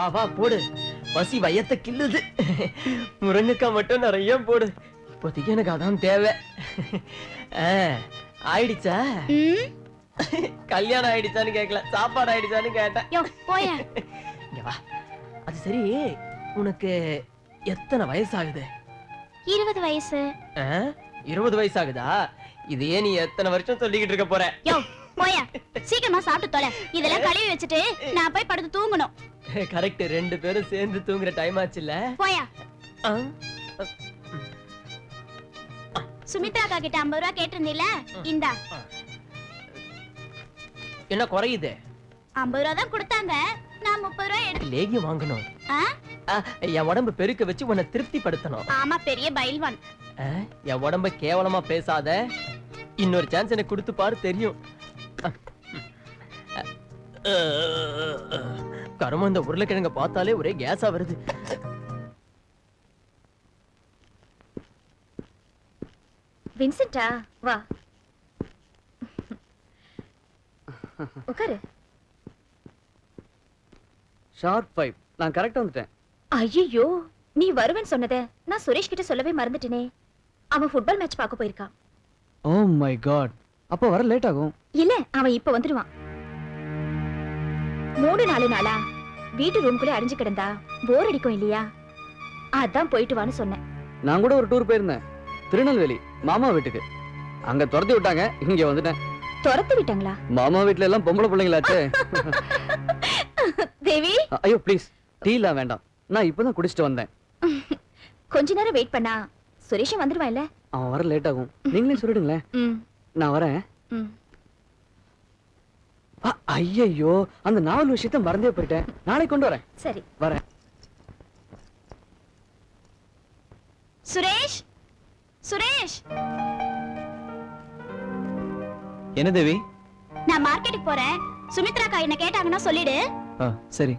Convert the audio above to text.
வா வா போடு, பசி வயத்தை கிள்ளுது. முருங்கைக்காய் மட்டும் நிறைய போடு, இப்போதைக்கு எனக்கு அதான் தேவை. ஆயிடுச்சா? கல்யாணம் ஆயிடுச்சான்னு கேட்கல, சாப்பாடு ஆயிடுச்சான்னு கேட்டேன். இங்க வா. அது சரி, உனக்கு எத்தனை வயசு ஆகுது? 20 வயசு. 20 வயசு ஆகுதா? இதையே நீ எத்தனை வருஷம் சொல்லிக்கிட்டு இருக்க போற? போயா, சீக்கிரமா சாப்பிட்டு தொலை. இதெல்லாம் கழுவி வச்சுட்டு நான் போய் படுத்து தூங்கணும். கரெக்ட், 2 பேரும் சேர்ந்து தூங்குற டைம் ஆச்சுல்ல? போயா. சுமித்ரா அக்கா கிட்ட 50 ரூபாய் கேட்டிருந்தீல, இந்தா. என்ன குறையுது? 50 ரூபாய் தான் கொடுத்தாங்க, நான் 30 ரூபாய் எடுத்து லேகியம் வாங்கணும். என் உடம்பு பெருக்க வச்சு உன்னை திருப்தி படுத்தணும். ஆமா, பெரிய பைல்வான். என் உடம்ப கேவலமா பேசாத, இன்னொரு சான்ஸ் எனக்கு கொடுத்து பாரு, தெரியும். கரும, இந்த உருளைக்கிழங்க பார்த்தாலே ஒரே கேஸா வருது. வின்சென்டா, வா உட்காரு. ஷார்ப் 5, நான் கரெக்டா வந்துட்டேன். ஐயோ, நீ வருவேன்னு சொன்னதே நான் சுரேஷ் கிட்ட சொல்லவே மறந்துட்டேனே. அவன் ஃபுட்பால் மேட்ச் பார்க்க போயிருக்கான். ஓ மை காட், அப்ப வர லேட் ஆகும். இல்ல, அவன் இப்ப வந்துருவான். 3-4 நாளா வீட்டு ரூம்குள்ளே அடைஞ்சு கிடந்தா போர் அடிக்கும் இல்லையா? அதான் போயிட்டு வான்னு சொன்னேன். நான் கூட ஒரு டூர் போயிருந்தேன், திருநெல்வேலி மாமா வீட்டுக்கு. அங்க துரத்தி விட்டாங்க, இங்க வந்துட்டேன். துரத்தி விட்டாங்களா? மாமா வீட்ல எல்லாம் பொம்பளை பிள்ளைங்களாச்சே. தேவி, ஐயோ ப்ளீஸ், டீலாம் வேண்டாம், நான் இப்பதான் குடிச்சிட்டு வந்தேன். கொஞ்ச நேரம் வெயிட் பண்ணா சுரேஷும் வந்துருவான் இல்ல? அவன் வர லேட் ஆகும், நீங்களே சொல்லிடுங்களேன். நான் வரேன். ஐயோ, அந்த 4 விஷயத்த மறந்தே போயிட்டேன், நாளைக்கு கொண்டு வரேன். சரி, வரேன். சுரேஷ், சுரேஷ். என்ன தேவி? நான் மார்க்கெட்டுக்கு போறேன். சுமித்ரா அக்கா என்ன கேட்டாங்கன்னா சொல்லிடு. சரி.